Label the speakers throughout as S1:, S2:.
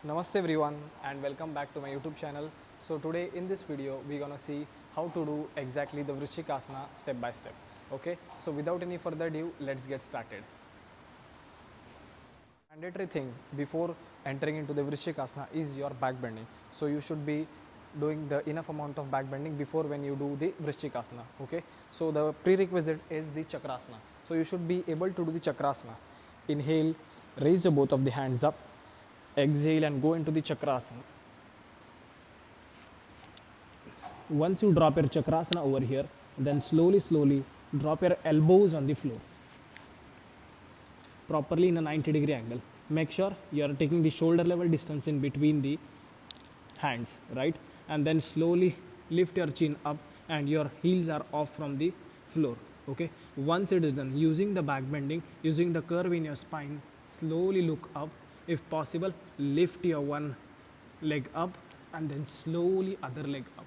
S1: Namaste everyone and welcome back to my YouTube channel. So today in this video we're gonna see how to do exactly the vrishchikasana step by step. Okay, so without any further ado, let's get started. Mandatory thing before entering into the vrishchikasana is your back bending. So you should be doing the enough amount of back bending before when you do the vrishchikasana. Okay, so the prerequisite is the chakrasana. So you should be able to do the chakrasana. Inhale, raise the both of the hands up, exhale and go into the chakrasana. Once you drop your chakrasana over here, then slowly drop your elbows on the floor properly in a 90-degree angle. Make sure you are taking the shoulder level distance in between the hands, right? And then slowly lift your chin up and your heels are off from the floor. Okay, once it is done, using the back bending, using the curve in your spine, slowly look up. If possible, lift your one leg up and then slowly other leg up.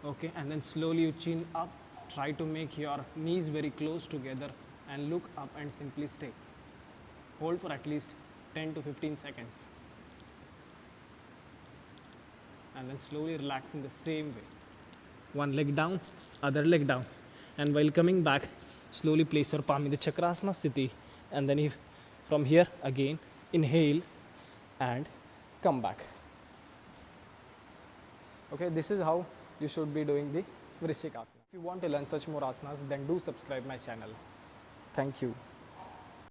S1: Okay, and then slowly you chin up. Try to make your knees very close together and look up and simply stay. Hold for at least 10 to 15 seconds. And then slowly relax in the same way. One leg down, other leg down. And while coming back, slowly place your palm in the chakrasana sthiti. And then if from here again, inhale and come back. Okay, this is how you should be doing the vrishchikasana. If you want to learn such more asanas, then do subscribe my channel. Thank you.